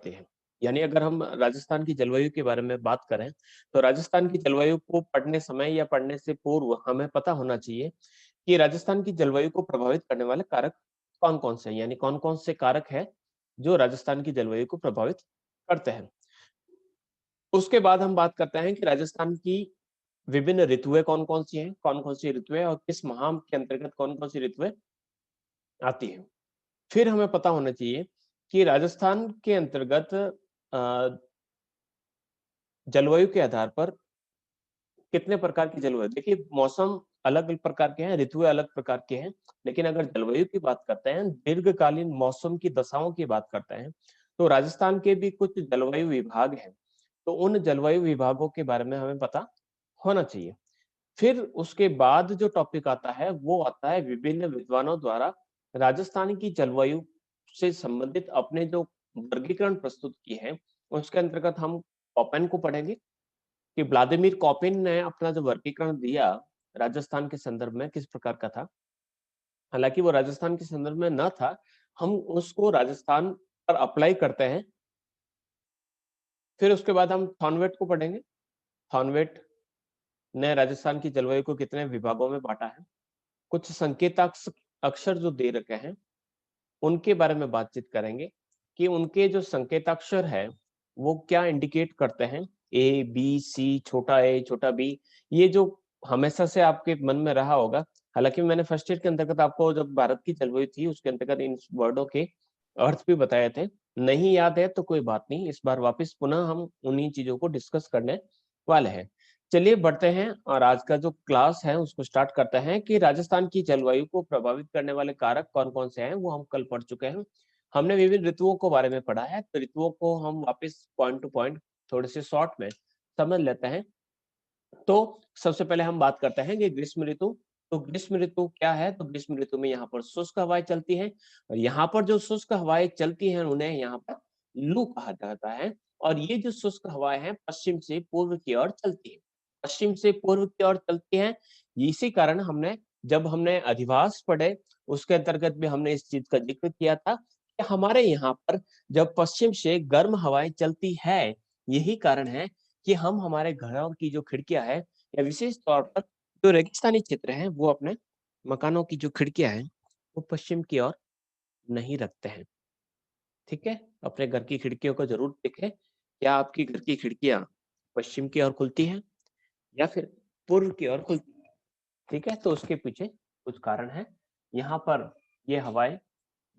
करती है। यानी अगर हम राजस्थान की जलवायु के बारे में बात करें, तो राजस्थान की जलवायु को पढ़ने समय या पढ़ने से पूर्व हमें पता होना चाहिए कि राजस्थान की जलवायु को प्रभावित करने वाले कारक कौन-कौन से हैं, यानी कौन-कौन से कारक हैं, जो राजस्थान की जलवायु को प्रभावित करते हैं। उसके बाद हम बात करते हैं कि राजस्थान की विभिन्न ऋतुएँ कौन-कौन सी हैं, कौन-कौन सी ऋतुएँ और किस माह के अंतर्गत कौन-कौन सी ऋतुएँ आती हैं। फिर हमें पता होना चाहिए कि राजस्थान के अंतर्गत अ, जलवायु के आधार पर कितने प्रकार की जलवायु देखिए मौसम अलग-अलग प्रकार के हैं, ऋतुएँ अलग प्रकार के हैं, लेकिन अगर जलवायु की बात करते हैं, दीर्घकालीन मौसम की दशाओं की बात करते हैं, तो राजस्थान के भी कुछ जलवायु विभाग हैं। तो उन जलवायु विभागों के बारे में हमें पता होना चाहिए। फिर उसके बाद जो टॉपिक आता है, वो आता है विभिन्न विद्वानों द्वारा राजस्थान की जलवायु से संबंधित अपने जो वर्गीकरण प्रस्तुत किए हैं, उसके अंतर्गत हम कोपेन को पढ़ेंगे कि व्लादिमीर कोपिन ने अपना जो वर्गीकरण दिया, राजस्थान के संदर्भ में किस प्रकार का था। हालाँकि वो राजस्थान के संदर्भ में ना था, हम उसको राजस्थान पर अप्लाई करते हैं। फिर उसके बाद हम थॉर्नवेट को पढ़ेंगे। थॉर्नवेट ने राजस्थान की जलवायु को कितने विभागों में बाँटा है। कुछ संकेताक्ष अक्षर जो दे रखे हैं, उनके बारे में बातचीत करेंगे कि उनके जो संकेताक्षर है, वो क्या इंडिकेट करते हैं। ए, बी, सी, छोटा ए, छोटा बी, ये जो हमेशा से आपके मन में रहा होगा। हालाँकि मैंने फर्स्ट ईयर के अंतर्गत आपको जब भारत की जलवायु थी, उसके अंतर्गत इन वर्डों के अर्थ भी बताए थे। नहीं याद है तो कोई बात नहीं, इस बार वापस पुनः हम उन्हीं चीज़ों को डिस्कस करने वाले हैं। चलिए बढ़ते हैं और आज का जो क्लास है उसको स्टार्ट करते हैं कि राजस्थान की जलवायु को प्रभावित करने वाले कारक कौन-कौन से हैं, वो हम कल पढ़ चुके हैं। हमने विभिन्न ऋतुओं के बारे में पढ़ा है, तो ऋतुओं को हम वापस पॉइंट टू पॉइंट थोड़े से शॉर्ट में समझ लेते हैं। तो सबसे पहले हम बात करते हैं कि ग्रीष्म ऋतु। तो ग्रीष्म ऋतु क्या है? तो ग्रीष्म ऋतु में यहाँ पर शुष्क हवाएँ चलती हैं और यहाँ पर जो शुष्क हवाएँ चलती हैं, उन्हें यहाँ पर लू कहा जाता है और ये जो शुष्क हवाएँ हैं, पश्चिम से पूर्व की ओर चलती हैं। पश्चिम से पूर्व की ओर चलती हैं, इसी कारण जब हमने अधिवास पढ़े, उसके अंतर्गत भी हमने इस चीज़ का ज़िक्र किया था कि हमारे यहाँ पर जब पश्चिम से गर्म हवाएँ चलती है, यही कारण है कि हम हमारे घरों की जो खिड़कियाँ हैं या विशेष तौर पर जो रेगिस्तानी क्षेत्र हैं, वो अपने मकानों की जो खिड़कियाँ हैं, वो पश्चिम की ओर नहीं रखते हैं, ठीक है? अपने घर की खिड़कियों को ज़रूर देखें, क्या आपकी घर की खिड़कियाँ पश्चिम की ओर खुलती हैं या फिर पूर्व की ओर खुलती हैं, ठीक है? तो उसके पीछे कुछ कारण हैं। यहाँ पर ये हवाएँ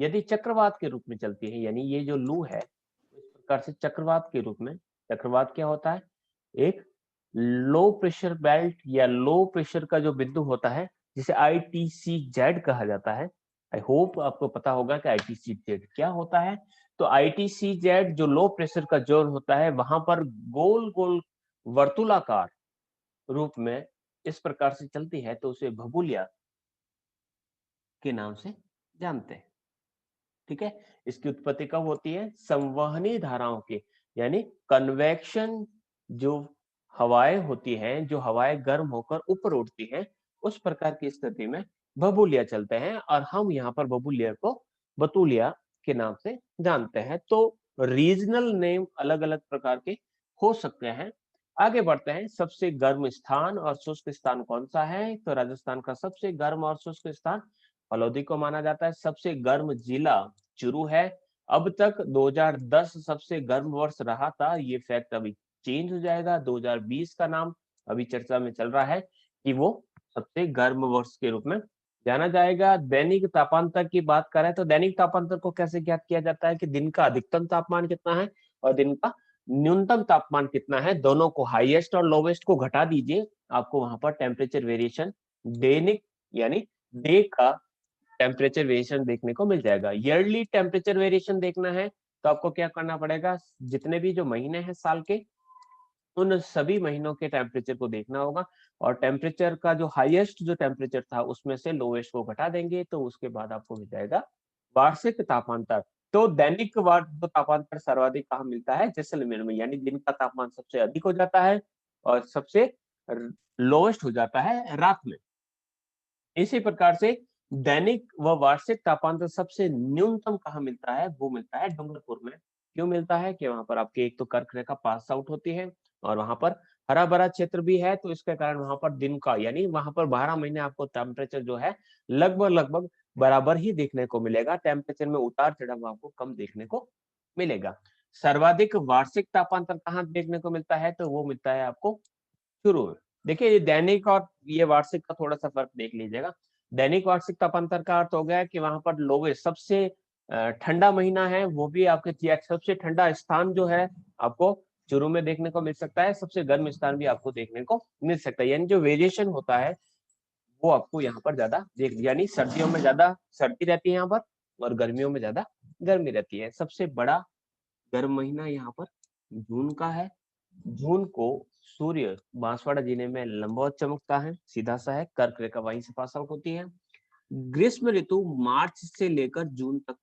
यदि चक्रवात के रूप में चलती है, यानी ये जो लू है, इस प्रकार से चक्रवात के रूप में चक्रवात क्या होता है? एक लो प्रेशर बेल्ट या लो प्रेशर का जो बिंदु होता है, जिसे आईटीसी-जेड कहा जाता है। आई होप आपको पता होगा कि आईटीसी-जेड क्या होता है? तो आईटीसी-जेड जो लो प्रेशर का ज़ोन होता है, वहाँ पर गोल-गोल वर्तुलाकार रूप में इस प्रकार से चलती है, तो उसे भभूलिया के नाम से जानते हैं। ठीक है? इसकी उत्पत्ति कब होती है? संवहनी धाराओं की, यानी कन्वेक्शन जो हवाएँ होती हैं, जो हवाएँ गर्म होकर ऊपर उठती हैं, उस प्रकार की स्थिति में बबूलिया चलते हैं और हम यहाँ पर बबूलिया को बतूलिया के नाम से जानते हैं। तो रीजनल नेम अलग-अलग प्रकार के हो सकते हैं। आगे बढ़ते हैं, सबसे गर्म स्थान और शुष्क स्थान कौन-सा है? तो राजस्थान का सबसे गर्म और शुष्क स्थान फलौदी को माना जाता है। सबसे गर्म जिला चुरू है। अब तक 2010 सबसे गर्म वर्ष रहा था, ये फैक्ट अभी चेंज हो जाएगा। 2020 का नाम अभी चर्चा में चल रहा है कि वो सबसे गर्म वर्ष के रूप में जाना जाएगा। दैनिक तापांतर की बात करें तो दैनिक तापांतर को कैसे ज्ञात किया जाता है कि दिन का अधिकतम तापमान कितना है और दिन का न्यूनतम तापमान कितना है, दोनों को हाईएस्ट और लोवेस्ट को घटा दीजिए, आपको वहाँ पर टेम्परेचर वेरिएशन दैनिक यानी डे का टेम्परेचर वेरिएशन देखने को मिल जाएगा। ईयरली टेम्परेचर वेरिएशन देखना है, तो आपको क्या करना पड़ेगा, जितने भी जो महीने हैं साल के, उन सभी महीनों के टेम्परेचर को देखना होगा और टेम्परेचर का जो हाईएस्ट जो टेम्परेचर था, उसमें से लोवेस्ट को घटा देंगे, तो उसके बाद आपको मिल जाएगा वार्षिक तापांतर। तो दैनिक जो तापांतर सर्वाधिक कहाँ मिलता है? जैसलमेर में, यानी दिन का तापमान सबसे अधिक हो जाता है और सबसे लोवेस्ट हो जाता है रात में। इसी प्रकार से दैनिक व वार्षिक तापांतर सबसे न्यूनतम कहाँ मिलता है? वो मिलता है डूंगरपुर में। क्यों मिलता है कि वहां पर आपकी एक तो कर्क रेखा पास आउट होती है और वहां पर हरा भरा क्षेत्र भी है, तो इसके कारण वहां पर दिन का यानी वहां पर 12 महीने आपको टेम्परेचर जो है लगभग लगभग बराबर ही देखने को मिलेगा। टेम्परेचर में उतार चढ़ाव आपको कम देखने को मिलेगा। सर्वाधिक वार्षिक तापांतर कहाँ देखने को मिलता है, तो वो मिलता है आपको शुरू में। देखिए ये दैनिक और ये वार्षिक का थोड़ा सा फर्क देख लीजिएगा। दैनिक वार्षिक तापांतर का अर्थ हो गया कि वहां पर लोवेस्ट सबसे ठंडा महीना है, वो भी आपके सबसे ठंडा स्थान जो है आपको शुरू में देखने को मिल सकता है, सबसे गर्म स्थान भी आपको देखने को मिल सकता है। यानी जो वेरिएशन होता है वो आपको यहाँ पर ज्यादा देख, यानी सर्दियों में ज्यादा सर्दी रहती है यहाँ पर और गर्मियों में ज्यादा गर्मी रहती है। सबसे बड़ा गर्म महीना यहाँ पर जून का है। जून को सूर्य बांसवाड़ा जिले में लंबवत चमकता है, सीधा सा है, कर्क रेखा वहीं से पास आउट होती है। ग्रीष्म ऋतु मार्च से लेकर जून तक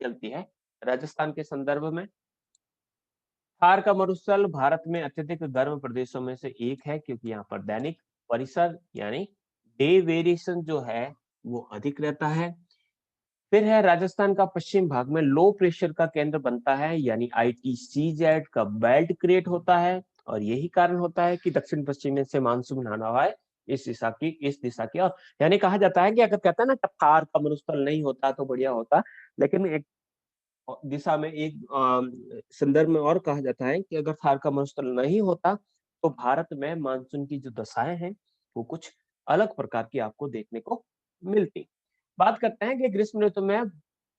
चलती है। राजस्थान के संदर्भ में थार का मरुस्थल भारत में अत्यधिक गर्म प्रदेशों में से एक है, क्योंकि यहाँ पर दैनिक परिसर यानी डे वेरिएशन जो है वो अधिक रहता है। फिर है राजस्थान का पश्चिम भाग में लो प्रेशर का केंद्र बनता है, यानी ITCZ का बेल्ट क्रिएट होता है और यही कारण होता है कि दक्षिण पश्चिम से मानसून आना हुआ है इस दिशा की। और यानी कहा जाता है कि अगर कहता है ना कि थार का मरुस्थल नहीं होता तो बढ़िया होता, लेकिन एक दिशा में एक संदर्भ में और कहा जाता है कि अगर थार का मरुस्थल नहीं होता तो भारत में मानसून की जो दशाएं हैं वो कुछ अलग प्रकार की आपको देखने को मिलती। बात करते हैं कि ग्रीष्म ऋतु में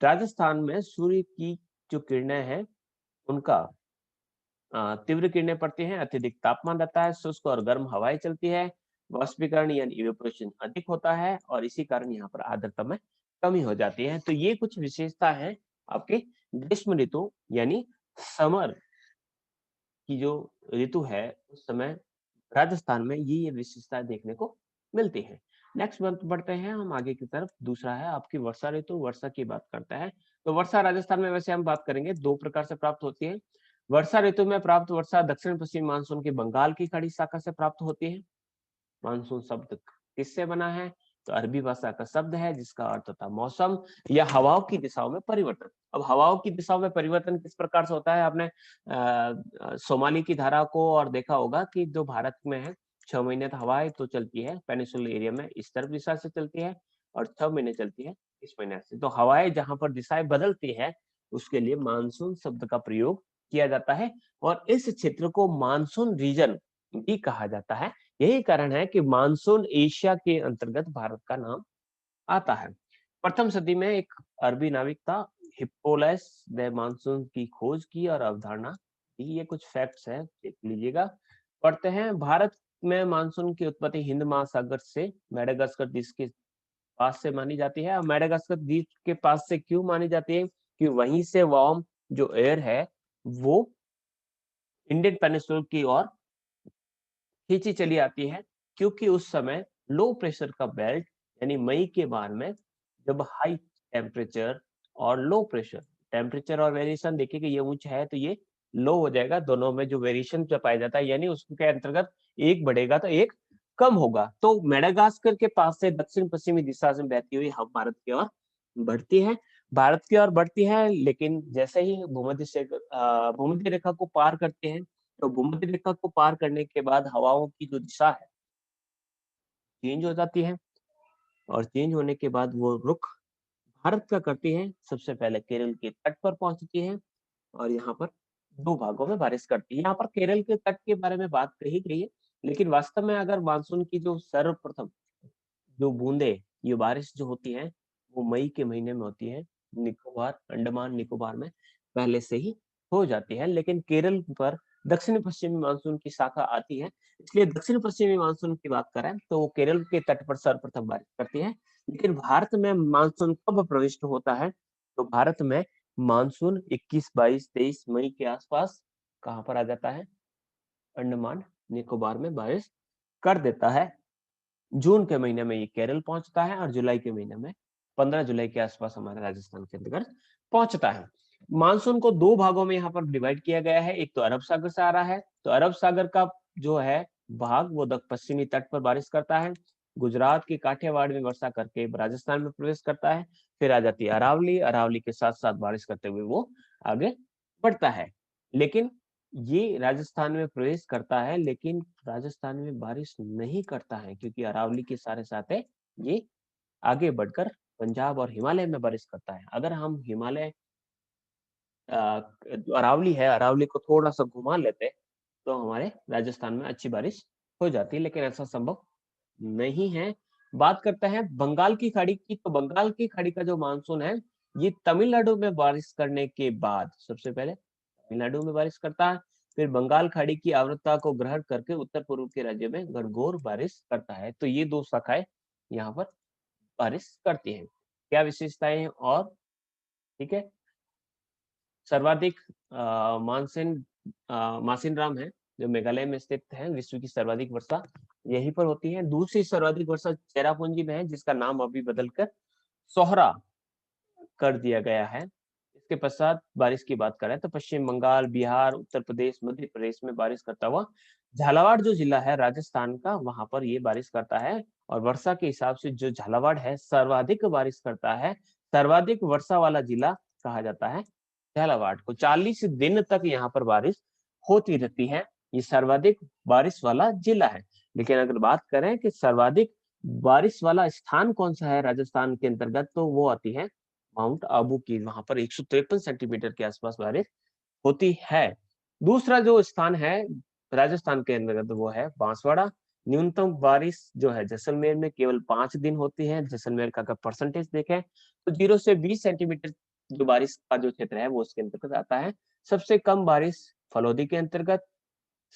राजस्थान में सूर्य की जो किरणें हैं उनका तीव्र किरणें पड़ती हैं, अत्यधिक तापमान रहता है, शुष्क और गर्म हवाएं चलती है, वाष्पीकरण यानी इवेपोरेशन अधिक होता है और इसी कारण यहाँ पर आर्द्रता में कमी हो जाती है। तो ये कुछ विशेषता है आपके ग्रीष्म ऋतु यानी समर की जो ऋतु है उस समय राजस्थान में ये विशेषताएं देखने को मिलती है। नेक्स्ट बढ़ते हैं हम आगे की तरफ। दूसरा है आपकी वर्षा ऋतु। वर्षा की बात करते हैं तो वर्षा राजस्थान में वैसे हम बात करेंगे दो प्रकार से प्राप्त होती है। वर्षा ऋतु में प्राप्त वर्षा दक्षिण पश्चिम मानसून की बंगाल की खाड़ी शाखा से प्राप्त होती है। मानसून शब्द किससे बना है, तो अरबी भाषा का शब्द है जिसका अर्थ होता है मौसम या हवाओं की दिशाओं में परिवर्तन। अब हवाओं की दिशाओं में परिवर्तन किस प्रकार से होता है, आपने सोमाली की धारा को और देखा होगा कि जो भारत में है 6 महीने तो हवाएं तो चलती है पेनिसुलर एरिया में इस तरफ दिशा से चलती है और 6 महीने चलती है इस महीने से। तो हवाएं जहां पर दिशाएं बदलती है उसके लिए मानसून शब्द का प्रयोग किया जाता है और इस क्षेत्र को मानसून रीजन भी कहा जाता है। यही कारण है कि मानसून एशिया के अंतर्गत भारत का नाम आता है। प्रथम सदी में एक अरबी नाविक था हिप्पोलाइस ने मानसून की खोज की और अवधारणा दी। ये कुछ फैक्ट्स हैं, देख लीजिएगा। पढ़ते हैं भारत में मानसून की उत्पत्ति हिंद महासागर से मेडागास्कर द्वीप के पास से मानी जाती है। और मेडागास्कर द्वीप के पास से क्यों मानी जाती है कि वहीं से वार्म जो एयर है वो इंडियन पेनिसुला की ओर खींची चली आती है, क्योंकि उस समय लो प्रेशर का बेल्ट यानी मई के बाद में जब हाई टेम्परेचर और लो प्रेशर टेम्परेचर और वेरिएशन देखिए कि ये ऊंच है तो ये लो हो जाएगा, दोनों में जो वेरिएशन पाया जाता है यानी उसके अंतर्गत एक बढ़ेगा तो एक कम होगा। तो मेडागास्कर के पास से दक्षिण पश्चिमी दिशा से बहती हुई हम भारत की ओर बढ़ती है, भारत की ओर बढ़ती है। लेकिन जैसे ही भूमध्य रेखा को पार करते हैं तो भूमध्य रेखा को पार करने के बाद हवाओं की जो दिशा है चेंज हो जाती है और चेंज होने के बाद वो रुख भारत का करती है। सबसे पहले केरल के तट पर पहुंचती है और यहाँ पर दो भागों में बारिश करती है। यहाँ पर केरल के तट के बारे में बात कही गई है, लेकिन वास्तव में अगर मानसून की जो सर्वप्रथम जो बूंदे ये बारिश जो होती है वो मई के महीने में होती है। निकोबार अंडमान निकोबार में पहले से ही हो जाती है, लेकिन केरल पर दक्षिण पश्चिमी मानसून की शाखा आती है, इसलिए दक्षिण पश्चिमी मानसून की बात करें तो वो केरल के तट पर सर्वप्रथम बारिश करती है। लेकिन भारत में मानसून कब प्रविष्ट होता है, तो भारत में मानसून 21, 22, 23 मई के आसपास कहाँ पर आ जाता है, अंडमान निकोबार में बारिश कर देता है। जून के महीने में ये केरल पहुंचता है और जुलाई के महीने में 15 जुलाई के आसपास हमारे राजस्थान के अंतर्गत पहुंचता है। मानसून को दो भागों में यहाँ पर डिवाइड किया गया है। एक तो अरब सागर से आ रहा है, तो अरब सागर का जो है भाग वो पश्चिमी तट पर बारिश करता है, गुजरात के काठियावाड़ में वर्षा करके राजस्थान में प्रवेश करता है, फिर आ जाती है अरावली, अरावली के साथ साथ बारिश करते हुए वो आगे पड़ता है, लेकिन ये राजस्थान में प्रवेश करता है, लेकिन राजस्थान में बारिश नहीं करता है, क्योंकि अरावली के सारे साथ है ये आगे बढ़कर पंजाब और हिमालय में बारिश करता है। अगर हम हिमालय अरावली है, अरावली को थोड़ा सा घुमा लेते तो हमारे राजस्थान में अच्छी बारिश हो जाती है, लेकिन ऐसा संभव नहीं है। बात करते हैं बंगाल की खाड़ी की, तो बंगाल की खाड़ी का जो मानसून है ये तमिलनाडु में बारिश करने के बाद सबसे पहले तमिलनाडु में बारिश करता है, फिर बंगाल खाड़ी की आर्द्रता को ग्रहण करके उत्तर पूर्व के राज्यों में घनघोर बारिश करता है। तो ये दो शाखाएं यहाँ पर बारिश करती हैं। क्या विशेषताएं हैं और ठीक है, सर्वाधिक मासिन राम है जो मेघालय में स्थित है, विश्व की सर्वाधिक वर्षा यहीं पर होती है। दूसरी सर्वाधिक वर्षा चेरापूंजी में है, जिसका नाम अभी बदलकर सोहरा कर दिया गया है। इसके पश्चात बारिश की बात करें तो पश्चिम बंगाल, बिहार, उत्तर प्रदेश, मध्य प्रदेश में बारिश करता हुआ झालावाड़ जो जिला है राजस्थान का, वहां पर ये बारिश करता है। और वर्षा के हिसाब से जो झालावाड़ है सर्वाधिक बारिश करता है, सर्वाधिक वर्षा वाला जिला कहा जाता है झालावाड़ को। 40 दिन तक यहाँ पर बारिश होती रहती है, ये सर्वाधिक बारिश वाला जिला है। लेकिन अगर बात करें कि सर्वाधिक बारिश वाला स्थान कौन सा है राजस्थान के अंतर्गत, तो वो आती है माउंट आबू की, वहां पर 153 सेंटीमीटर के आसपास बारिश होती है। दूसरा जो स्थान है राजस्थान के अंतर्गत वो है बांसवाड़ा। न्यूनतम बारिश जो है जैसलमेर में केवल 5 दिन होती है। जैसलमेर का अगर परसेंटेज देखें तो 0 से 20 सेंटीमीटर जो बारिश का जो क्षेत्र है वो उसके अंतर्गत आता है। सबसे कम बारिश फलौदी के अंतर्गत।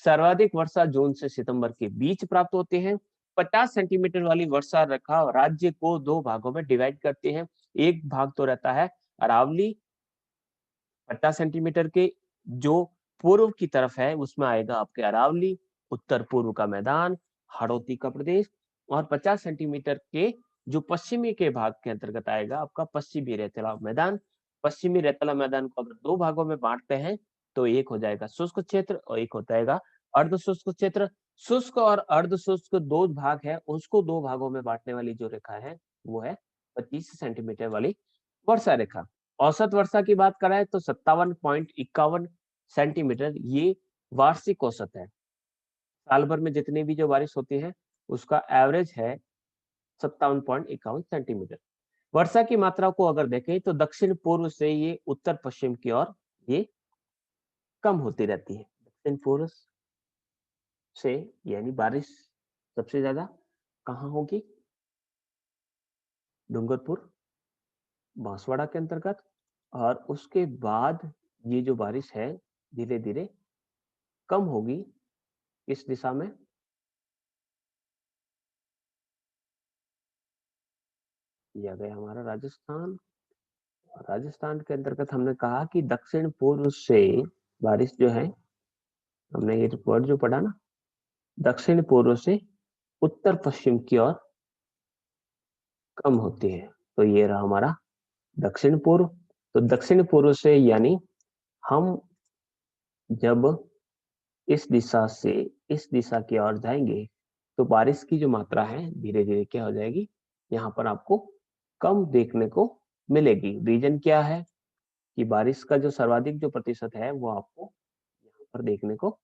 सर्वाधिक वर्षा जून से सितंबर के बीच प्राप्त होती है। 50 सेंटीमीटर वाली वर्षा रेखा राज्य को दो भागों में डिवाइड करती है। एक भाग तो रहता है अरावली 50 सेंटीमीटर के जो पूर्व की तरफ है, उसमें आएगा आपके अरावली, उत्तर पूर्व का मैदान, हाड़ौती का प्रदेश, और 50 सेंटीमीटर के जो पश्चिमी के भाग के अंतर्गत आएगा आपका पश्चिमी रेतीला मैदान। पश्चिमी रेतीला मैदान को अगर दो भागों में बांटते हैं तो एक हो जाएगा शुष्क क्षेत्र और एक हो जाएगा अर्ध शुष्क क्षेत्र। शुष्क और अर्ध शुष्क दो भाग है, उसको दो भागों में बांटने वाली जो रेखा है वो है 25 सेंटीमीटर वाली वर्षा रेखा। औसत वर्षा की बात करें तो 57.51 सेंटीमीटर ये वार्षिक औसत है। साल भर में जितनी भी जो बारिश होती है उसका एवरेज है 57.51 सेंटीमीटर। वर्षा की मात्रा को अगर देखें तो दक्षिण पूर्व से ये उत्तर पश्चिम की ओर ये कम होती रहती है। दक्षिण पूर्व से यानी बारिश सबसे ज्यादा कहाँ होगी? डूंगरपुर, बांसवाड़ा के अंतर्गत। और उसके बाद ये जो बारिश है धीरे धीरे कम होगी इस दिशा में। यह गया हमारा राजस्थान। राजस्थान के अंतर्गत हमने कहा कि दक्षिण पूर्व से बारिश जो है, हमने ये वर्ड जो पढ़ा ना, दक्षिण पूर्व से उत्तर पश्चिम की ओर कम होती है। तो ये रहा हमारा दक्षिण पूर्व। तो दक्षिण पूर्व से यानी हम जब इस दिशा से इस दिशा की ओर जाएंगे तो बारिश की जो मात्रा है धीरे धीरे क्या हो जाएगी, यहाँ पर आपको कम देखने को मिलेगी। रीजन क्या है कि बारिश का जो सर्वाधिक जो प्रतिशत है वो आपको यहाँ पर देखने को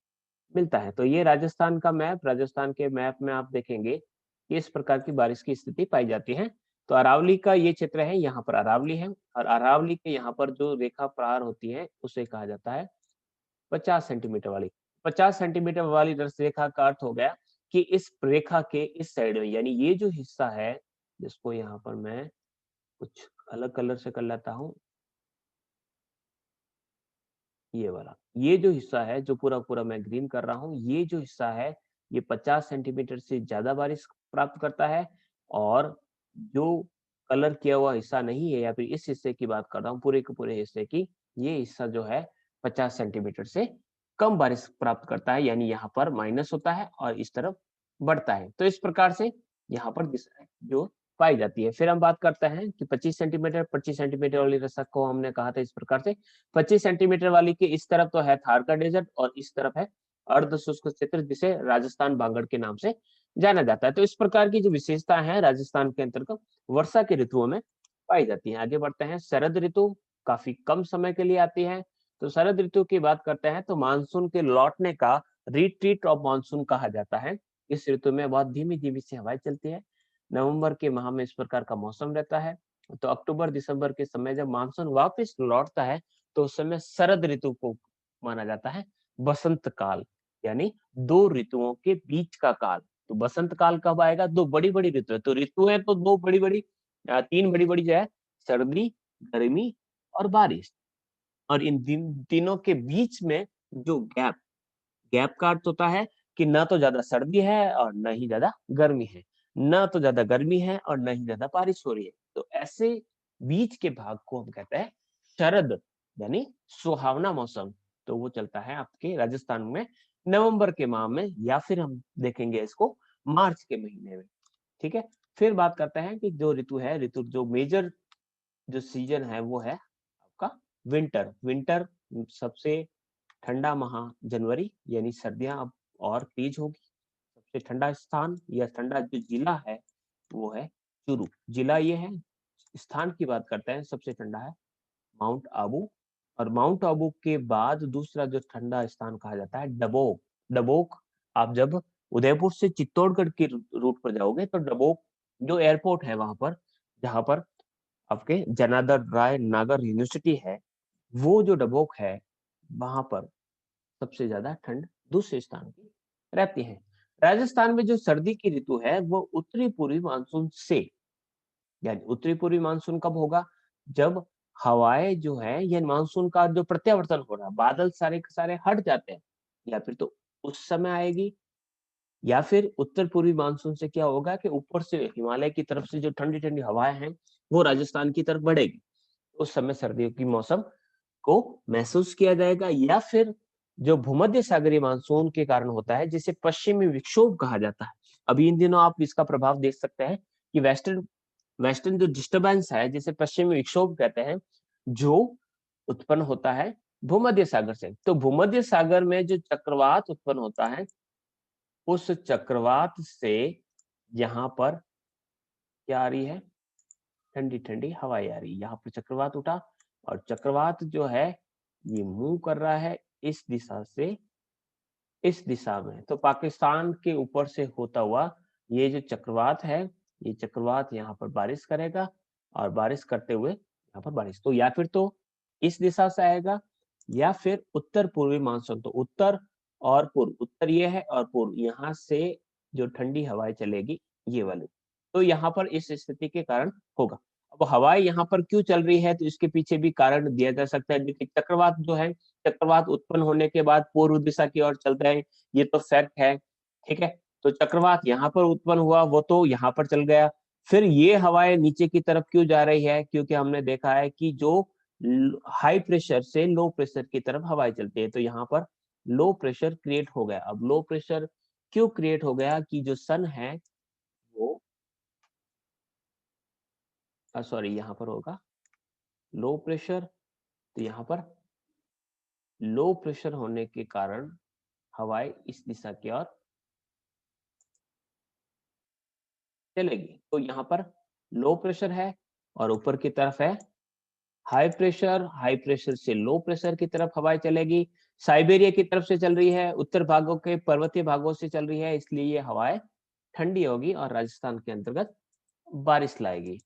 मिलता है। तो ये राजस्थान का मैप, राजस्थान के मैप में आप देखेंगे कि इस प्रकार की बारिश की स्थिति पाई जाती है। तो अरावली का ये क्षेत्र है, यहाँ पर अरावली है, और अरावली के यहाँ पर जो रेखा प्रहार होती है उसे कहा जाता है 50 सेंटीमीटर वाली। 50 सेंटीमीटर वाली रेखा का अर्थ हो गया कि इस रेखा के इस साइड में, यानी ये जो हिस्सा है जिसको यहाँ पर मैं कुछ अलग कलर से कर लेता हूँ, ये वाला, ये जो हिस्सा है जो पूरा पूरा मैं ग्रीन कर रहा हूँ, ये जो हिस्सा है ये 50 सेंटीमीटर से ज्यादा बारिश प्राप्त करता है। और जो कलर किया हुआ हिस्सा नहीं है या फिर इस हिस्से की बात कर रहा हूँ पूरे के पूरे हिस्से की, ये हिस्सा जो है 50 सेंटीमीटर से कम बारिश प्राप्त करता है, यानी यहाँ पर माइनस होता है और इस तरफ बढ़ता है। तो इस प्रकार से यहाँ पर दिशा जो पाई जाती है। फिर हम बात करते हैं कि 25 सेंटीमीटर वाली रेखा को हमने कहा था इस प्रकार से, 25 सेंटीमीटर वाली के इस तरफ तो है थार का डेजर्ट और इस तरफ है अर्ध शुष्क क्षेत्र जिसे राजस्थान बांगड़ के नाम से जाना जाता है। तो इस प्रकार की जो विशेषता है राजस्थान के अंतर्गत वर्षा के ऋतुओं में पाई जाती है। आगे बढ़ते हैं। शरद ऋतु काफी कम समय के लिए आती है। तो शरद ऋतु की बात करते हैं तो मानसून के लौटने का रिट्रीट ऑफ मानसून कहा जाता है। इस ऋतु में बहुत धीमी धीमी सी हवाएं चलती है। नवंबर के माह में इस प्रकार का मौसम रहता है। तो अक्टूबर दिसंबर के समय जब मानसून वापस लौटता है तो उस समय शरद ऋतु को माना जाता है बसंत काल, यानी दो ऋतुओं के बीच का काल। तो बसंत काल कब आएगा? दो बड़ी बड़ी ऋतु है, तो ऋतु है तो दो बड़ी बड़ी, तीन बड़ी बड़ी जो है, सर्दी, गर्मी और बारिश। और इन तीनों के बीच में जो गैप, गैप का अर्थ होता है कि ना तो ज्यादा सर्दी है और न ही ज्यादा गर्मी है, ना तो ज्यादा गर्मी है और न ही ज्यादा बारिश हो रही है। तो ऐसे बीच के भाग को हम कहते हैं शरद, यानी सुहावना मौसम। तो वो चलता है आपके राजस्थान में नवंबर के माह में, या फिर हम देखेंगे इसको मार्च के महीने में। ठीक है, फिर बात करते हैं कि जो ऋतु है, ऋतु जो मेजर जो सीजन है वो है आपका विंटर। विंटर सबसे ठंडा माह जनवरी, यानी सर्दियां अब और तेज होगी। सबसे ठंडा स्थान या ठंडा जो जिला है वो है चुरू। जिला ये है। स्थान की बात करते हैं, सबसे ठंडा है माउंट आबू। और माउंट आबू के बाद दूसरा जो ठंडा स्थान कहा जाता है डबोक। डबोक, आप जब उदयपुर से चित्तौड़गढ़ के रूट पर जाओगे तो डबोक जो एयरपोर्ट है वहां पर, जहां पर आपके जनार्दन राय नागर यूनिवर्सिटी है, वो जो डबोक है वहां पर सबसे ज्यादा ठंड दूसरे स्थान की रहती है। राजस्थान में जो सर्दी की ऋतु है वो उत्तरी पूर्वी मानसून से, यानी उत्तरी पूर्वी मानसून कब होगा? जब हवाएं जो है, ये मानसून का जो प्रत्यावर्तन हो रहा है, बादल सारे के सारे हट जाते हैं, या फिर तो उस समय आएगी, या फिर उत्तर पूर्वी मानसून से क्या होगा कि ऊपर से हिमालय की तरफ से जो ठंडी ठंडी हवाएं हैं वो राजस्थान की तरफ बढ़ेगी। उस समय सर्दियों की मौसम को महसूस किया जाएगा। या फिर जो भूमध्य सागरीय मानसून के कारण होता है, जिसे पश्चिमी विक्षोभ कहा जाता है। अभी इन दिनों आप इसका प्रभाव देख सकते हैं कि वेस्टर्न वेस्टर्न जो डिस्टर्बेंस है, जिसे पश्चिमी विक्षोभ कहते हैं, जो उत्पन्न होता है भूमध्य सागर से। तो भूमध्य सागर में जो चक्रवात उत्पन्न होता है, उस चक्रवात से यहाँ पर क्या आ रही है? ठंडी ठंडी हवाएं आ रही है। यहाँ पर चक्रवात उठा और चक्रवात जो है ये मूव कर रहा है इस दिशा से इस दिशा में। तो पाकिस्तान के ऊपर से होता हुआ ये जो चक्रवात है, ये चक्रवात यहाँ पर बारिश करेगा और बारिश करते हुए यहाँ पर बारिश, तो या फिर तो इस दिशा से आएगा या फिर उत्तर पूर्वी मानसून। तो उत्तर और पूर्व, उत्तर ये है और पूर्व, यहाँ से जो ठंडी हवाएं चलेगी ये वाली, तो यहाँ पर इस स्थिति के कारण होगा। अब हवाएं यहाँ पर क्यों चल रही है, तो इसके पीछे भी कारण दिया जा सकता है। देखिए चक्रवात जो है, चक्रवात उत्पन्न होने के बाद पूर्व दिशा की ओर चलता है, ये तो फैक्ट है। ठीक है, तो चक्रवात यहाँ पर उत्पन्न हुआ, वो तो यहाँ पर चल गया। फिर ये हवाएं नीचे की तरफ क्यों जा रही है? क्योंकि हमने देखा है कि जो हाई प्रेशर से लो प्रेशर की तरफ हवाएं चलती है, तो यहाँ पर लो प्रेशर क्रिएट हो गया। अब लो प्रेशर क्यों क्रिएट हो गया? कि जो सन है वो, सॉरी यहाँ पर होगा लो प्रेशर, तो यहाँ पर लो प्रेशर होने के कारण हवाएं इस दिशा की ओर चलेगी। तो यहाँ पर लो प्रेशर है और ऊपर की तरफ है हाई प्रेशर। हाई प्रेशर से लो प्रेशर की तरफ हवाएं चलेगी। साइबेरिया की तरफ से चल रही है, उत्तर भागों के पर्वतीय भागों से चल रही है, इसलिए ये हवाएं ठंडी होगी और राजस्थान के अंतर्गत बारिश लाएगी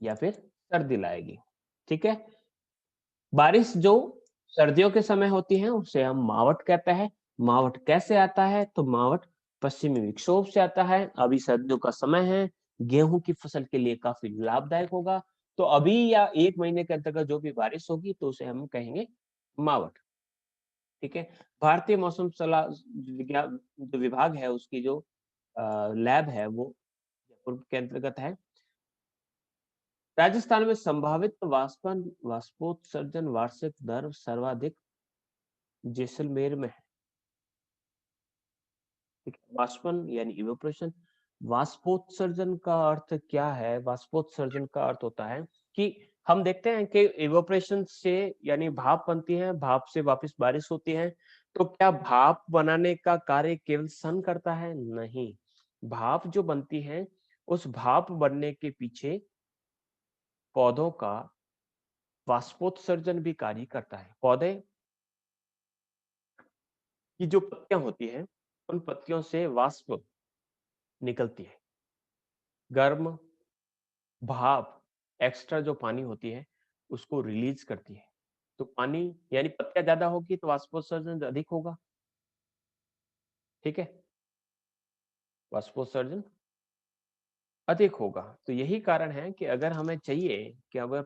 या फिर सर्दी लाएगी। ठीक है, बारिश जो सर्दियों के समय होती है उसे हम मावट कहते हैं। मावट कैसे आता है? तो मावट पश्चिमी विक्षोभ से आता है। अभी सर्दियों का समय है, गेहूं की फसल के लिए काफी लाभदायक होगा। तो अभी या एक महीने के अंतर्गत जो भी बारिश होगी तो उसे हम कहेंगे मावट। ठीक है, भारतीय मौसम सलाह विज्ञान जो विभाग है उसकी जो लैब है वो जयपुर के अंतर्गत है। राजस्थान में संभावित वाष्पोत्सर्जन वार्षिक दर सर्वाधिक जैसलमेर में है। ठीक है, वाष्पन यानी इवेपोरेशन। वाष्पोत्सर्जन का अर्थ क्या है? वाष्पोत्सर्जन का अर्थ होता है कि हम देखते हैं कि इवेपोरेशन से यानी भाप बनती है, भाप से वापस बारिश होती है। तो क्या भाप बनाने का कार्य केवल सन करता है? नहीं, भाप जो बनती है उस भाप बनने के पीछे पौधों का वाष्पोत्सर्जन भी कार्य करता है। पौधे की जो पत्तियां होती हैं, उन पत्तियों से वाष्प निकलती है, गर्म भाप, एक्स्ट्रा जो पानी होती है उसको रिलीज करती है। तो पानी यानी पत्तियां ज्यादा होगी तो वाष्पोत्सर्जन अधिक होगा। ठीक है, वाष्पोत्सर्जन अधिक होगा। तो यही कारण है कि अगर हमें चाहिए कि अगर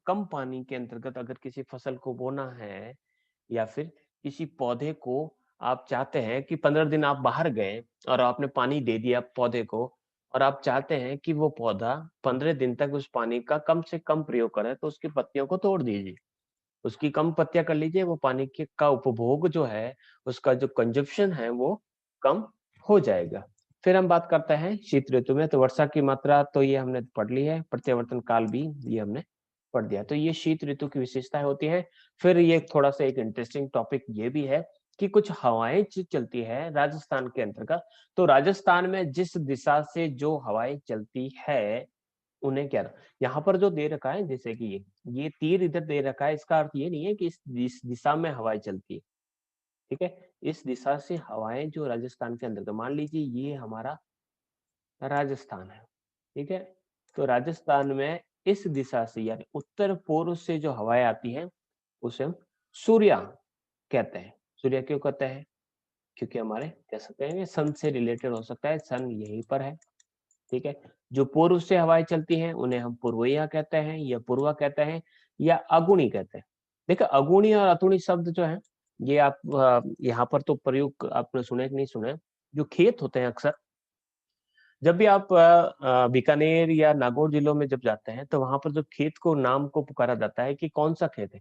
कम पानी के अंतर्गत अगर किसी फसल को बोना है, या फिर किसी पौधे को आप चाहते हैं कि 15 दिन आप बाहर गए और आपने पानी दे दिया पौधे को, और आप चाहते हैं कि वो पौधा 15 दिन तक उस पानी का कम से कम प्रयोग करे, तो उसकी पत्तियों को तोड़ दीजिए, उसकी कम पत्तियां कर लीजिए, वो पानी के का उपभोग जो है, उसका जो कंजप्शन है वो कम हो जाएगा। फिर हम बात करते हैं शीत ऋतु में। तो वर्षा की मात्रा तो ये हमने पढ़ ली है, प्रत्यावर्तन काल भी ये हमने पढ़ दिया। तो ये शीत ऋतु की विशेषताएं होती है। फिर ये थोड़ा सा एक इंटरेस्टिंग टॉपिक ये भी है कि कुछ हवाएं चलती है राजस्थान के अंतर्गत। तो राजस्थान में जिस दिशा से जो हवाएं चलती है उन्हें क्या, यहाँ पर जो दे रखा है जैसे कि ये तीर इधर दे रखा है, इसका अर्थ ये नहीं है कि इस दिशा में हवाएं चलती है। ठीक है, इस दिशा से हवाएं जो राजस्थान के अंदर, तो मान लीजिए ये हमारा राजस्थान है। ठीक है, तो राजस्थान में इस दिशा से यानी उत्तर पूर्व से जो हवाएं आती हैं उसे हम सूर्या कहते हैं। सूर्य क्यों कहते हैं? क्योंकि हमारे कह सकते हैं सन से रिलेटेड हो सकता है, सन यहीं पर है। ठीक है, जो पूर्व से हवाएं चलती हैं उन्हें हम पूर्वइया कहते हैं, या पूर्वा कहते हैं, या अगुणी कहते हैं। देखिए, अगुणी और अतुणी शब्द जो है ये आप यहाँ पर तो प्रयोग आपने सुने कि नहीं सुने। जो खेत होते हैं अक्सर, जब भी आप बीकानेर या नागौर जिलों में जब जाते हैं तो वहां पर जो खेत को नाम को पुकारा जाता है कि कौन सा खेत है,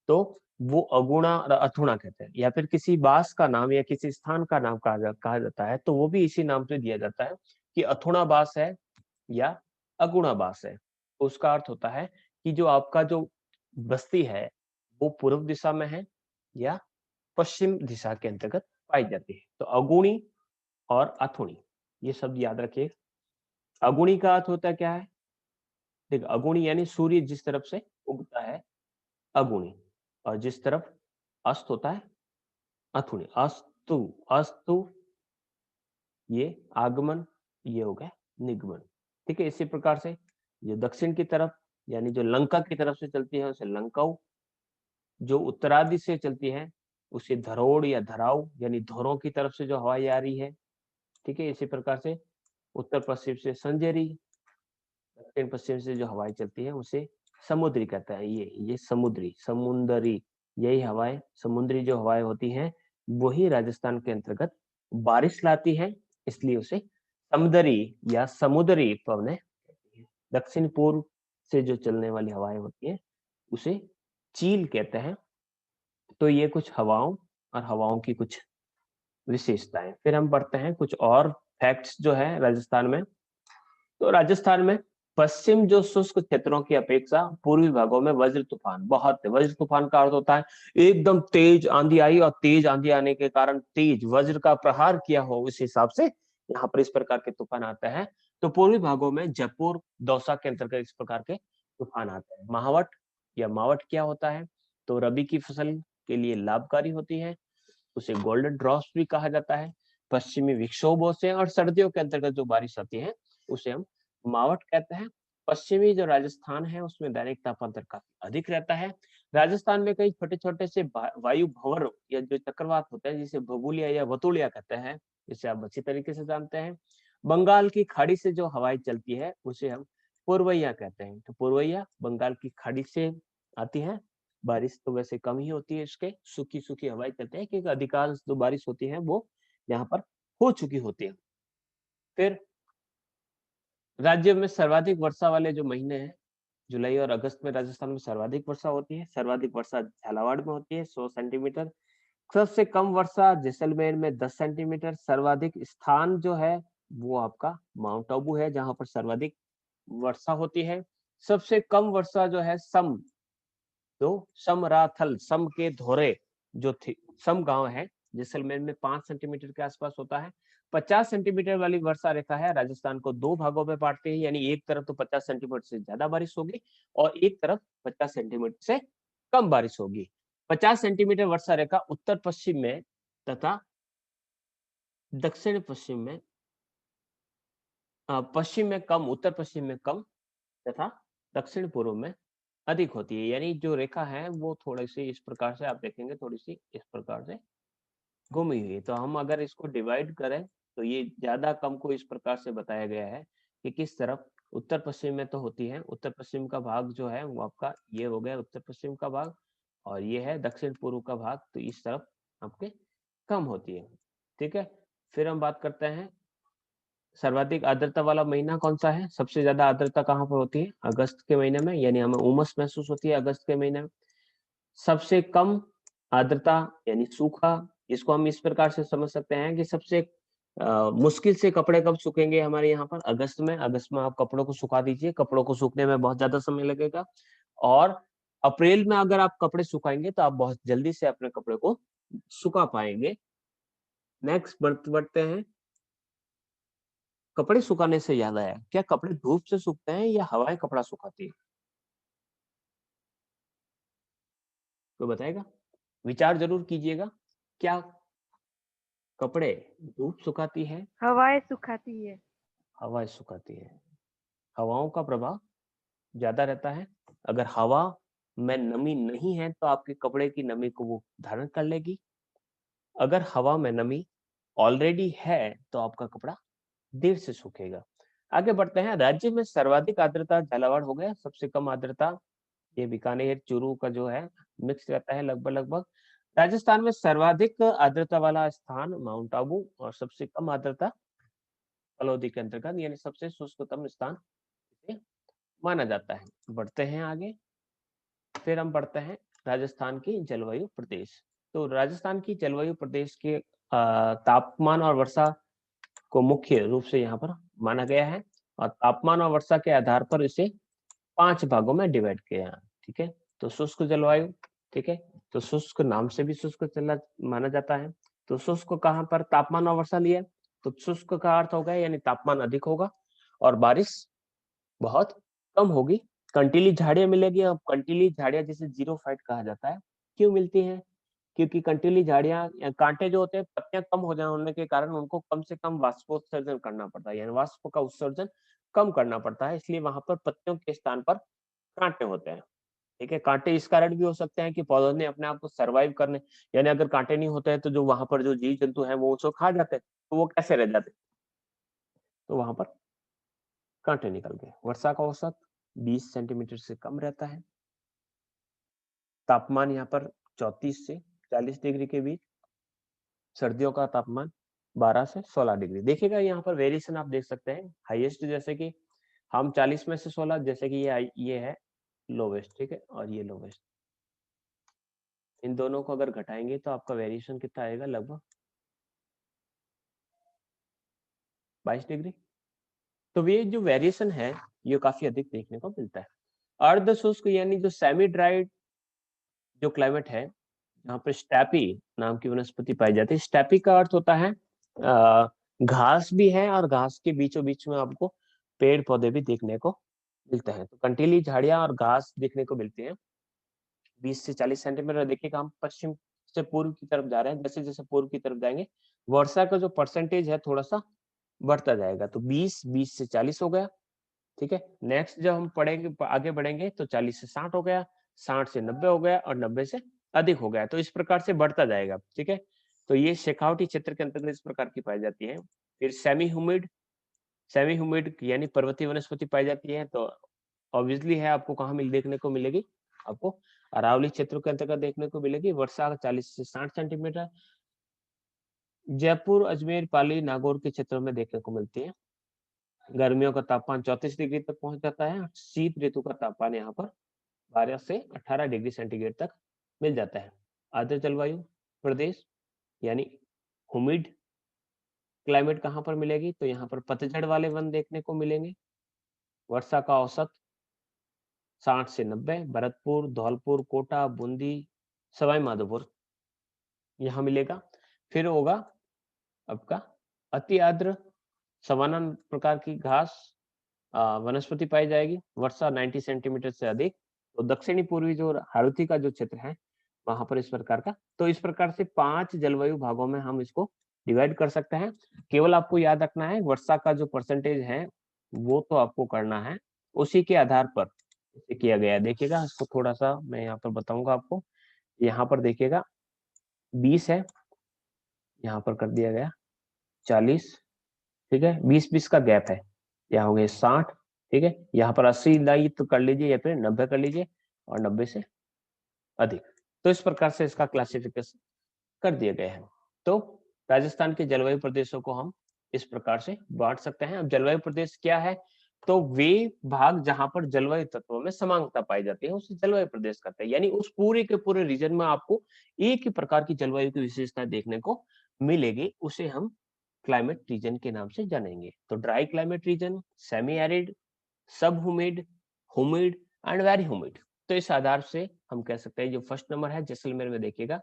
तो वो अगुणा और अथुणा कहते हैं। या फिर किसी बास का नाम या किसी स्थान का नाम कहा जाता है तो वो भी इसी नाम से दिया जाता है कि अथुणा बास है या अगुणा बास है। तो उसका अर्थ होता है कि जो आपका जो बस्ती है वो पूर्व दिशा में है या पश्चिम दिशा के अंतर्गत पाई जाती है। तो अगुणी और अथुणी ये शब्द याद रखिए। अगुणी का अर्थ होता है क्या है? देख, अगुणी यानी सूर्य जिस तरफ से उगता है अगुणी, और जिस तरफ अस्त होता है अथुणी। अस्तु, अस्तु ये आगमन, ये हो गया निगमन। ठीक है, इसी प्रकार से जो दक्षिण की तरफ यानी जो लंका की तरफ से चलती है उसे लंकाऊ, जो उत्तरादि से चलती है उसे धरोड़ या धराऊ, यानी धोरों की तरफ से जो हवाई आ रही है। ठीक है, इसी प्रकार से उत्तर पश्चिम से संजेरी, दक्षिण पश्चिम से जो हवाएं चलती है उसे समुद्री कहता है। ये समुद्री, समुंदरी, यही हवाएं, समुद्री जो हवाएं होती हैं वही राजस्थान के अंतर्गत बारिश लाती है, इसलिए उसे समुद्री या समुद्री पवने कहती है। दक्षिण पूर्व से जो चलने वाली हवाएं होती है उसे चील कहते हैं। तो ये कुछ हवाओं और हवाओं की कुछ विशेषताएं। फिर हम बढ़ते हैं कुछ और फैक्ट्स जो है राजस्थान में। तो राजस्थान में पश्चिम जो शुष्क क्षेत्रों की अपेक्षा पूर्वी भागों में वज्र तूफान बहुत है। वज्र तूफान का अर्थ होता है एकदम तेज आंधी आई और तेज आंधी आने के कारण तेज वज्र का प्रहार किया हो, उस हिसाब से यहाँ पर इस प्रकार के तूफान आते हैं। तो पूर्वी भागों में जयपुर दौसा के अंतर्गत इस प्रकार के तूफान आते हैं। महावट या मावट क्या होता है? तो रबी की फसल के लिए लाभकारी होती है, उसे गोल्डन ड्रॉप्स भी कहा जाता है। पश्चिमी विक्षोभों से और सर्दियों के अंतर्गत जो बारिश आती है उसे हम मावट कहते हैं। पश्चिमी जो राजस्थान है उसमें दैनिक तापमान काफी अधिक रहता है। राजस्थान में कई छोटे छोटे से वायु भंवर या जो चक्रवात होते हैं जिसे भगुलिया या वतुलिया कहते हैं, जिसे आप अच्छी तरीके से जानते हैं। बंगाल की खाड़ी से जो हवाएं चलती है उसे हम पूर्वैया कहते हैं। तो पूर्वैया बंगाल की खाड़ी से आती है। बारिश तो वैसे कम ही होती है, इसके सूखी सूखी हवाएं चलते हैं क्योंकि अधिकांश जो बारिश होती है वो यहाँ पर हो चुकी होती है। फिर राज्य में सर्वाधिक वर्षा वाले जो महीने हैं जुलाई और अगस्त में राजस्थान में सर्वाधिक वर्षा होती है। सर्वाधिक वर्षा झालावाड़ में होती है 100 सेंटीमीटर। सबसे कम वर्षा जैसलमेर में 10 सेंटीमीटर। सर्वाधिक स्थान जो है वो आपका माउंट आबू है जहां पर सर्वाधिक वर्षा होती है। सबसे कम वर्षा जो है सम, तो समराथल, सम के धोरे जो थे, सम गांव है जैसलमेर में 5 सेंटीमीटर के आसपास होता है। 50 सेंटीमीटर वाली वर्षा रेखा है, राजस्थान को 2 भागों में बांटती है, यानी एक तरफ तो 50 सेंटीमीटर से ज्यादा बारिश होगी और एक तरफ 50 सेंटीमीटर से कम बारिश होगी। 50 सेंटीमीटर वर्षा रेखा उत्तर पश्चिम में तथा दक्षिण पश्चिम में पश्चिम में कम, उत्तर पश्चिम में कम तथा दक्षिण पूर्व में अधिक होती है। यानी जो रेखा है वो थोड़ी सी इस प्रकार से आप देखेंगे, थोड़ी सी इस प्रकार से घूमी हुई है। तो हम अगर इसको डिवाइड करें तो ये ज्यादा कम को इस प्रकार से बताया गया है कि किस तरफ उत्तर पश्चिम में तो होती है, उत्तर पश्चिम का भाग जो है वो आपका ये हो गया उत्तर पश्चिम का भाग, और ये है दक्षिण पूर्व का भाग, तो इस तरफ आपके कम होती है। ठीक है, फिर हम बात करते हैं सर्वाधिक आर्द्रता वाला महीना कौन सा है। सबसे ज्यादा आर्द्रता कहाँ पर होती है? अगस्त के महीने में, यानी हमें उमस महसूस होती है अगस्त के महीने में। सबसे कम आर्द्रता यानी सूखा, इसको हम इस प्रकार से समझ सकते हैं कि सबसे मुश्किल से कपड़े कब सूखेंगे हमारे यहाँ पर? अगस्त में। अगस्त में आप कपड़ों को सुखा दीजिए, कपड़ों को सूखने में बहुत ज्यादा समय लगेगा। और अप्रैल में अगर आप कपड़े सुखाएंगे तो आप बहुत जल्दी से अपने कपड़े को सुखा पाएंगे। नेक्स्ट बढ़ते हैं। कपड़े सुखाने से याद आया, क्या कपड़े धूप से सूखते हैं या हवाएं कपड़ा सुखाती है? कोई बताएगा? विचार जरूर कीजिएगा। क्या कपड़े धूप सुखाती है, हवाएं सुखाती है। हवाएं सुखाती है? हवाओं का प्रभाव ज्यादा रहता है। अगर हवा में नमी नहीं है तो आपके कपड़े की नमी को वो धारण कर लेगी। अगर हवा में नमी ऑलरेडी है तो आपका कपड़ा देर से सूखेगा। आगे बढ़ते हैं। राज्य में सर्वाधिक आर्द्रता झालावाड़ हो गया, सबसे कम आर्द्रता ये बीकानेर चूरू का जो है मिक्स रहता है लगभग लगभग। राजस्थान में सर्वाधिक आर्द्रता वाला स्थान माउंट आबू और सबसे कम आर्द्रता फलौदी के अंतर्गत, यानी सबसे शुष्कतम स्थान इसे माना जाता है। बढ़ते हैं आगे। फिर हम बढ़ते हैं राजस्थान की जलवायु प्रदेश। तो राजस्थान की जलवायु प्रदेश के तापमान और वर्षा को मुख्य रूप से यहाँ पर माना गया है, और तापमान और वर्षा के आधार पर इसे 5 भागों में डिवाइड किया है। ठीक है, तो शुष्क जलवायु, ठीक है, तो शुष्क नाम से भी शुष्क चला माना जाता है। तो शुष्क कहाँ पर तापमान और वर्षा लिया, तो शुष्क का अर्थ होगा यानी तापमान अधिक होगा और बारिश बहुत कम होगी। कंटीली झाड़ियां मिलेगी। अब कंटीली झाड़ियां जिसे जीरो फाइट कहा जाता है, क्यों मिलती हैं? क्योंकि कंटीली झाड़ियां कांटे जो होते हैं, पत्तियां कम हो जाने होने के कारण उनको कम से कम वाष्पोत्सर्जन करना पड़ता है, यानी वाष्प का उत्सर्जन कम करना पड़ता है, इसलिए वहां पर पत्तियों के स्थान पर कांटे होते हैं। ठीक है, कांटे इस कारण भी हो सकते हैं कि पौधों ने अपने आप को सर्वाइव करने, यानी अगर कांटे नहीं होते हैं तो जो वहां पर जो जीव जंतु हैं वो उसको खा जाते हैं, तो वो कैसे रह जाते? तो वहां पर कांटे निकल गए। वर्षा का औसत 20 सेंटीमीटर से कम रहता है। तापमान यहाँ पर 34 से 40 डिग्री के बीच। सर्दियों का तापमान 12 से 16 डिग्री। देखिएगा यहाँ पर वेरिएशन आप देख सकते हैं। हाईएस्ट जैसे कि हम 40 में से 16, जैसे कि ये है लोवेस्ट, ठीक है, और ये लोवेस्ट। इन दोनों को अगर घटाएंगे तो आपका वेरिएशन कितना आएगा? लगभग 22 डिग्री। तो ये जो वेरिएशन है ये काफी अधिक देखने को मिलता है। अर्ध शुष्क यानी जो सेमी ड्राइड जो क्लाइमेट है, यहाँ पर स्टेपी नाम की वनस्पति पाई जाती है। स्टेपी का अर्थ होता है घास भी है और घास के बीचों बीच में आपको पेड़ पौधे भी देखने को मिलते हैं। तो कंटीली झाड़ियां और घास देखने को मिलती है। 20 से 40 सेंटीमीटर। देखिएगा हम पश्चिम से पूर्व की तरफ जा रहे हैं, जैसे जैसे पूर्व की तरफ जाएंगे वर्षा का जो परसेंटेज है थोड़ा सा बढ़ता जाएगा। तो 20 से 40 हो गया। ठीक है, नेक्स्ट जब हम पढ़ेंगे आगे बढ़ेंगे तो 40 से 60 हो गया, 60 से 90 हो गया और 90 से अधिक हो गया। तो इस प्रकार से बढ़ता जाएगा। ठीक है, तो ये शेखावटी क्षेत्र के अंतर्गत इस प्रकार की पाई जाती है। फिर सेमी ह्यूमिड, सेमी ह्यूमिड यानी पर्वतीय वनस्पति पाई जाती है। तो ऑब्वियसली है आपको कहाँ मिल देखने को मिलेगी? आपको अरावली क्षेत्र के अंतर्गत देखने को मिलेगी। वर्षा 40 से 60 सेंटीमीटर। जयपुर, अजमेर, पाली, नागौर के क्षेत्रों में देखने को मिलती है। गर्मियों का तापमान 34 डिग्री तक पहुंच जाता है। शीत ऋतु का तापमान यहाँ पर 12 से 18 डिग्री सेंटीग्रेड तक मिल जाता है। आर्द्र जलवायु प्रदेश यानी ह्यूमिड क्लाइमेट कहाँ पर मिलेगी? तो यहाँ पर पतझड़ वाले वन देखने को मिलेंगे। वर्षा का औसत 60 से 90। भरतपुर, धौलपुर, कोटा, बूंदी, सवाई माधोपुर यहाँ मिलेगा। फिर होगा आपका अति आर्द्र सवाना प्रकार की घास वनस्पति पाई जाएगी, वर्षा 90 सेंटीमीटर से अधिक। तो दक्षिणी पूर्वी जो हारूती का जो क्षेत्र है वहां पर इस प्रकार का। तो इस प्रकार से 5 जलवायु भागों में हम इसको डिवाइड कर सकते हैं। केवल आपको याद रखना है वर्षा का जो परसेंटेज है वो तो आपको करना है, उसी के आधार पर इसे किया गया है। देखिएगा इसको थोड़ा सा मैं यहाँ पर बताऊंगा आपको। यहाँ पर देखिएगा 20 है, यहाँ पर कर दिया गया 40, ठीक है, 20-20 का गैप है। यहाँ हो गए 60, ठीक है, यहाँ पर 80 लाई तो कर लीजिए या फिर 90 कर लीजिए, और 90 से अधिक। तो इस प्रकार से इसका क्लासिफिकेशन कर दिए गए हैं। तो राजस्थान के जलवायु प्रदेशों को हम इस प्रकार से बांट सकते हैं। अब जलवायु प्रदेश क्या है? तो वे भाग जहां पर जलवायु तत्वों में समानता पाई जाती है उसे जलवायु प्रदेश कहते हैं। यानी उस पूरे के पूरे रीजन में आपको एक ही प्रकार की जलवायु की विशेषताएं देखने को मिलेगी, उसे हम क्लाइमेट रीजन के नाम से जानेंगे। तो dry climate reason, semi arid, सब humid, humid and very humid. तो इस आधार से हम कह सकते हैं जो फर्स्ट नंबर है जैसलमेर में, देखिएगा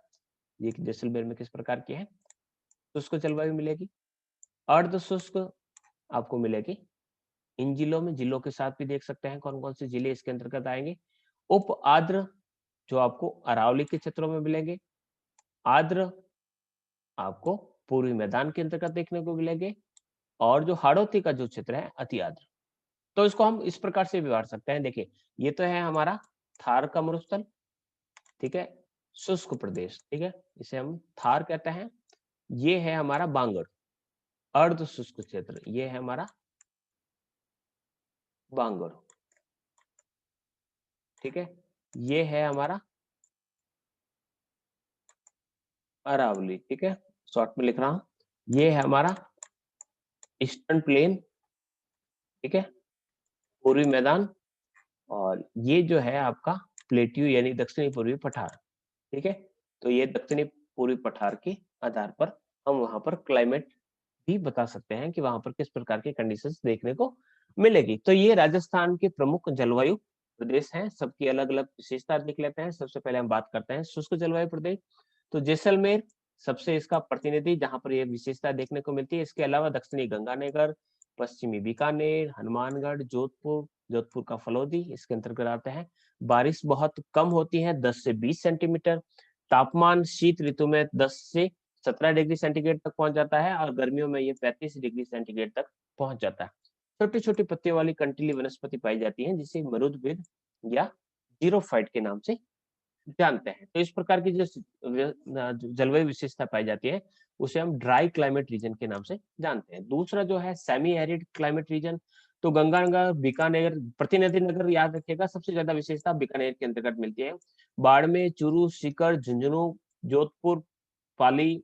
ये जैसलमेर में किस प्रकार की है। शुष्क जलवायु मिलेगी, अर्ध शुष्क आपको मिलेगी। इन जिलों में, जिलों के साथ भी देख सकते हैं कौन कौन से जिले इसके अंतर्गत आएंगे। उप आर्द्र जो आपको अरावली के क्षेत्रों में मिलेंगे, आर्द्र आपको पूर्वी मैदान के अंतर्गत देखने को मिलेंगे, और जो हाड़ौती का जो क्षेत्र है अति आर्द्र। तो इसको हम इस प्रकार से भी बांट सकते हैं। देखिए ये तो है हमारा थार का मरुस्थल, ठीक है, शुष्क प्रदेश, ठीक है, इसे हम थार कहते हैं। ये है हमारा बांगड़, अर्ध शुष्क क्षेत्र, ये है हमारा बांगड़, ठीक है, ये है हमारा अरावली, ठीक है, शॉर्ट में लिख रहा हूं। ये है हमारा ईस्टर्न प्लेन, ठीक है, पूर्वी मैदान, और ये जो है आपका प्लेट्यू यानी दक्षिणी पूर्वी पठार, ठीक है। तो ये दक्षिणी पूर्वी पठार के आधार पर हम वहां पर क्लाइमेट भी बता सकते हैं कि वहां पर किस प्रकार के कंडीशंस देखने को मिलेगी। तो ये राजस्थान के प्रमुख जलवायु प्रदेश हैं, सबकी अलग अलग विशेषता देख लेते हैं। सबसे पहले हम बात करते हैं शुष्क जलवायु प्रदेश। तो जैसलमेर सबसे इसका प्रतिनिधि जहां पर यह विशेषता देखने को मिलती है। इसके अलावा दक्षिणी गंगानगर, पश्चिमी बीकानेर, हनुमानगढ़, जोधपुर, जोधपुर का फलौदी इसके अंतर्गत आते हैं। बारिश बहुत कम होती है, 10 से 20 सेंटीमीटर। तापमान शीत ऋतु में 10 से 17 डिग्री सेंटीग्रेड तक पहुंच जाता है, और गर्मियों में ये 35 डिग्री सेंटीग्रेड तक पहुंच जाता है। छोटी छोटी पत्तियों वाली कंटीली वनस्पति पाई जाती है जिसे मरुदभिद या जीरोफाइट के नाम से जानते हैं। तो इस प्रकार की जो जलवायु विशेषता पाई जाती है उसे हम ड्राई क्लाइमेट रीजन के नाम से जानते हैं। दूसरा जो है सेमी एरिड क्लाइमेट रीजन। तो गंगानगर, बीकानेर, प्रतिनिधि नगर याद रखिएगा, सबसे ज्यादा विशेषता बीकानेर के अंतर्गत मिलती है। बाड़मेर, चूरू, सीकर, झुंझुनू, जोधपुर, पाली,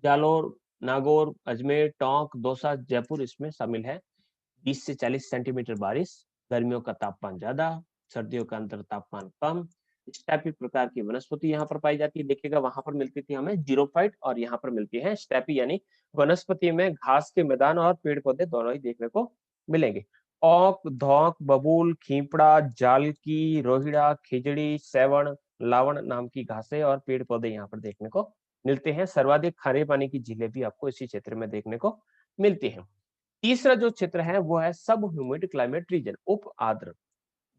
जालोर, नागौर, अजमेर, टोंक, दौसा, जयपुर इसमें शामिल है। 20 से 40 सेंटीमीटर बारिश, गर्मियों का तापमान ज्यादा, सर्दियों का अंतर तापमान कम। स्टेपी प्रकार की वनस्पति यहाँ पर पाई जाती है। देखिएगा वहां पर मिलती थी हमें जीरोफाइट, और यहाँ पर मिलती है स्टेपी, यानी वनस्पति में घास के मैदान और पेड़ पौधे दोनों ही देखने को मिलेंगे। औक, धौक, बबूल, खींपड़ा, जालकी, रोहिड़ा, खिजड़ी, सेवण, लावण नाम की घासें और पेड़ पौधे यहाँ पर देखने को मिलते हैं। सर्वाधिक खारे पानी की झीलें भी आपको इसी क्षेत्र में देखने को मिलती हैं। तीसरा जो क्षेत्र है वो है सब ह्यूमिड क्लाइमेट रीजन, उप आर्द्र।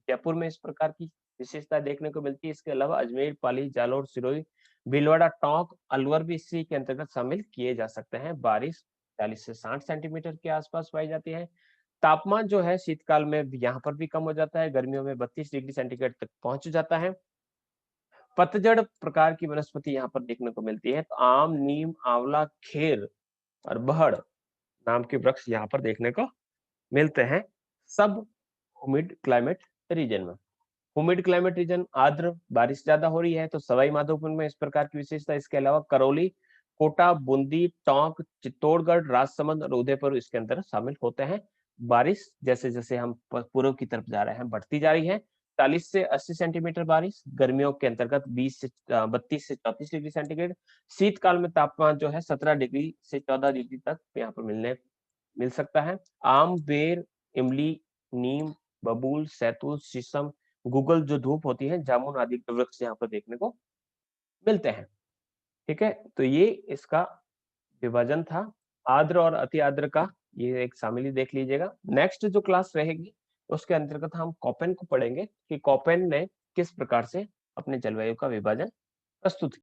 जयपुर में इस प्रकार की विशेषता देखने को मिलती है। इसके अलावा अजमेर, पाली, जालोर, सिरोही, भीलवाड़ा, टोंक, अलवर भी इसी के अंतर्गत शामिल किए जा सकते हैं। बारिश 40 से 60 सेंटीमीटर के आसपास पाई जाती है। तापमान जो है शीतकाल में यहाँ पर भी कम हो जाता है, गर्मियों में 32 डिग्री सेंटीग्रेड तक पहुंच जाता है। पतझड़ प्रकार की वनस्पति यहाँ पर देखने को मिलती है। तो आम, नीम, आंवला, खेर और बहड़ नाम के वृक्ष यहाँ पर देखने को मिलते हैं सब ह्यूमिड क्लाइमेट रीजन में। ह्यूमिड क्लाइमेट रीजन आर्द्र, बारिश ज्यादा हो रही है तो सवाई माधोपुर में इस प्रकार की विशेषता। इसके अलावा करौली, कोटा, बूंदी, टोंक, चित्तौड़गढ़, राजसमंद और उदयपुर इसके अंदर शामिल होते हैं। बारिश जैसे जैसे हम पूर्व की तरफ जा रहे हैं बढ़ती जा रही है। 40 से 80 सेंटीमीटर बारिश, गर्मियों के अंतर्गत 32 से 34 डिग्री सेंटीग्रेड। शीतकाल में तापमान जो है 17 डिग्री से 14 डिग्री तक यहाँ पर मिल सकता है। आम, बेर, इमली, नीम, बबूल, सैतूल, शीशम, गूगल जो धूप होती है, जामुन आदि के वृक्ष यहाँ पर देखने को मिलते हैं। ठीक है, तो ये इसका विभाजन था। आर्द्र और अति आर्द्र का ये एक शामिल देख लीजिएगा। नेक्स्ट जो क्लास रहेगी उसके अंतर्गत हम कॉपेन को पढ़ेंगे कि कॉपेन ने किस प्रकार से अपने जलवायु का विभाजन प्रस्तुत